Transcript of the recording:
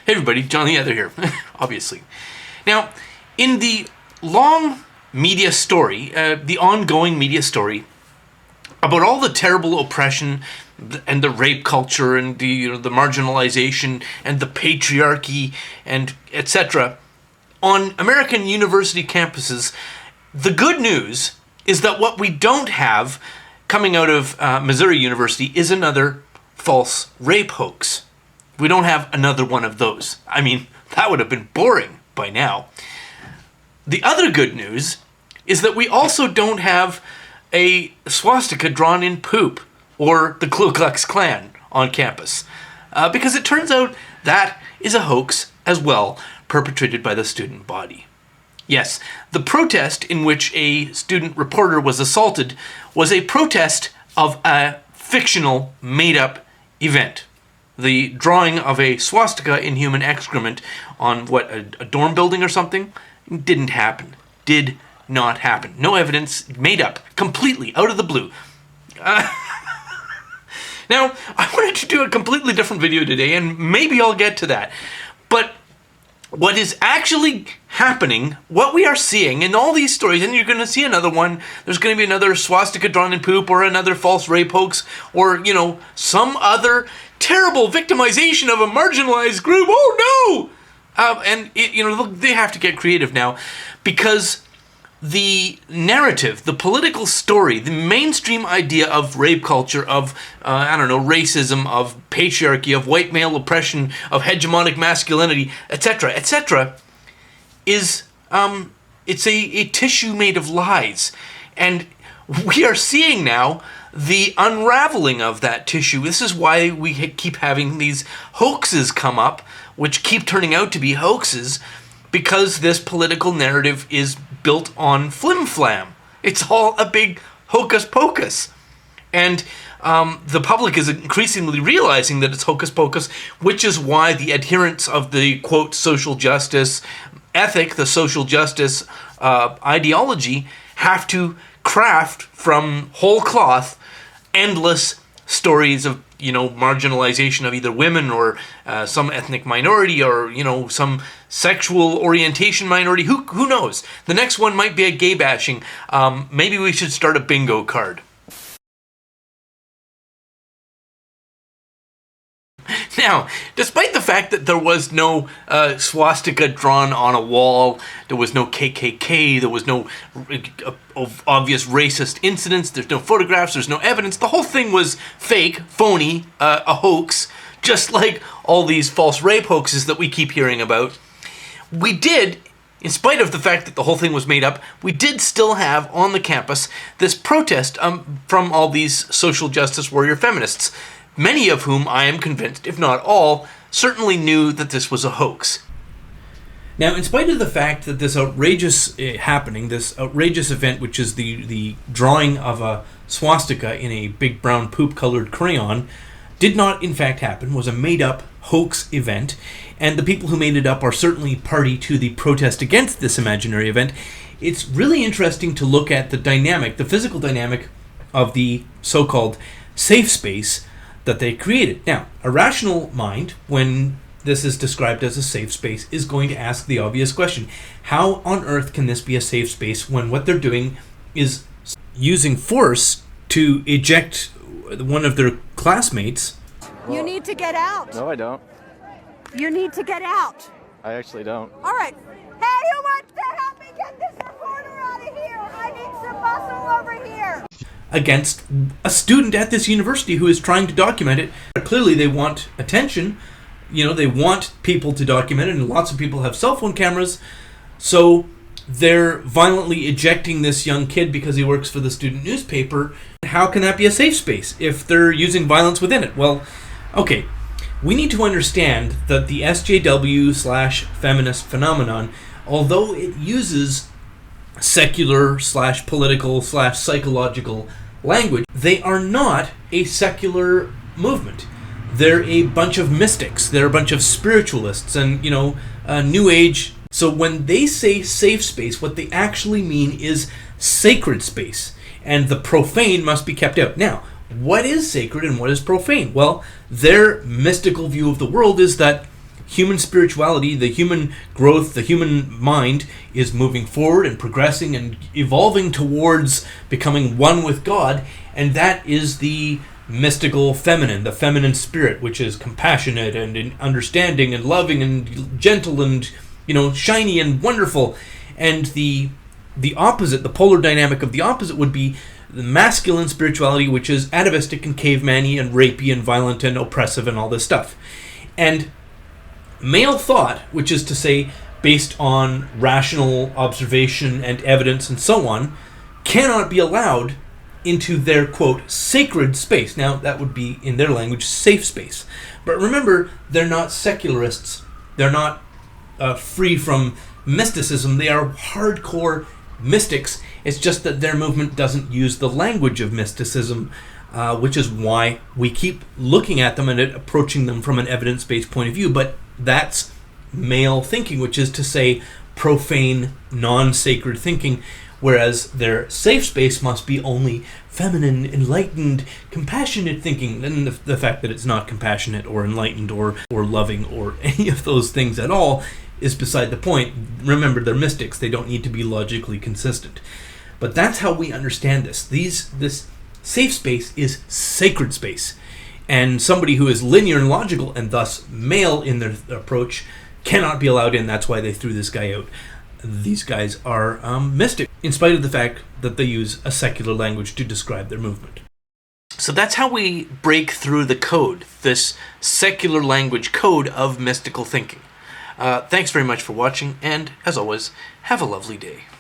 Hey everybody, John the Other here, obviously. Now, in the long media story, the ongoing media story about all the terrible oppression and the rape culture and the marginalization and the patriarchy and etc. on American university campuses, the good news is that what we don't have coming out of Missouri University is another false rape hoax. We don't have another one of those. I mean, that would have been boring by now. The other good news is that we also don't have a swastika drawn in poop or the Ku Klux Klan on campus. Because it turns out that is a hoax as well, perpetrated by the student body. Yes, the protest in which a student reporter was assaulted was a protest of a fictional, made-up event. The drawing of a swastika in human excrement on, a dorm building or something? Didn't happen. Did not happen. No evidence, made up, completely, out of the blue. Now, I wanted to do a completely different video today, and maybe I'll get to that. But what is actually happening, what we are seeing in all these stories, and you're going to see another one, there's going to be another swastika drawn in poop, or another false rape hoax, or, some other terrible victimization of a marginalized group. Oh no! And they have to get creative now, because the narrative, the political story, the mainstream idea of rape culture, of, racism, of patriarchy, of white male oppression, of hegemonic masculinity, etc., is, it's a tissue made of lies. And we are seeing now the unraveling of that tissue. This is why we keep having these hoaxes come up, which keep turning out to be hoaxes, because this political narrative is built on flim-flam. It's all a big hocus-pocus. And the public is increasingly realizing that it's hocus-pocus, which is why the adherents of the, quote, social justice ethic, the social justice ideology, have to craft from whole cloth endless stories of, marginalization of either women or some ethnic minority or, some sexual orientation minority. Who knows? The next one might be a gay bashing. Maybe we should start a bingo card. Now, despite the fact that there was no swastika drawn on a wall, there was no KKK, there was no obvious racist incidents, there's no photographs, there's no evidence, the whole thing was fake, phony, a hoax, just like all these false rape hoaxes that we keep hearing about. We did, in spite of the fact that the whole thing was made up, we did still have on the campus this protest from all these social justice warrior feminists, many of whom, I am convinced, if not all, certainly knew that this was a hoax. Now, in spite of the fact that this outrageous happening, this outrageous event, which is the drawing of a swastika in a big brown poop-colored crayon, did not in fact happen, was a made-up hoax event, and the people who made it up are certainly party to the protest against this imaginary event, it's really interesting to look at the dynamic, the physical dynamic of the so-called safe space that they created. Now, a rational mind, when this is described as a safe space, is going to ask the obvious question. How on earth can this be a safe space when what they're doing is using force to eject one of their classmates? You need to get out. No, I don't. You need to get out. I actually don't. All right. Hey, who wants to help me get this reporter out of here? I need some muscle over here. Against a student at this university who is trying to document it. Clearly they want attention. They want people to document it, and lots of people have cell phone cameras. So they're violently ejecting this young kid because he works for the student newspaper. How can that be a safe space if they're using violence within it? Well, okay. We need to understand that the SJW/feminist phenomenon, although it uses secular/political/psychological language, they are not a secular movement. They're a bunch of mystics. They're a bunch of spiritualists and, New Age. So when they say safe space, what they actually mean is sacred space. And the profane must be kept out. Now, what is sacred and what is profane? Well, their mystical view of the world is that human spirituality, the human growth, the human mind is moving forward and progressing and evolving towards becoming one with God, and that is the mystical feminine, the feminine spirit, which is compassionate and understanding and loving and gentle and, shiny and wonderful. And the opposite, the polar dynamic of the opposite would be the masculine spirituality, which is atavistic and caveman-y and rapey and violent and oppressive and all this stuff. And male thought, which is to say based on rational observation and evidence and so on, cannot be allowed into their, quote, sacred space. Now, that would be, in their language, safe space. But remember, they're not secularists. They're not free from mysticism. They are hardcore mystics. It's just that their movement doesn't use the language of mysticism, which is why we keep looking at them and approaching them from an evidence-based point of view. But that's male thinking, which is to say profane, non-sacred thinking, whereas their safe space must be only feminine, enlightened, compassionate thinking. And the fact that it's not compassionate or enlightened or loving or any of those things at all is beside the point. Remember, they're mystics. They don't need to be logically consistent. But that's how we understand this. This safe space is sacred space. And somebody who is linear and logical and thus male in their approach cannot be allowed in. That's why they threw this guy out. These guys are mystic, in spite of the fact that they use a secular language to describe their movement. So that's how we break through the code, this secular language code of mystical thinking. Thanks very much for watching, and as always, have a lovely day.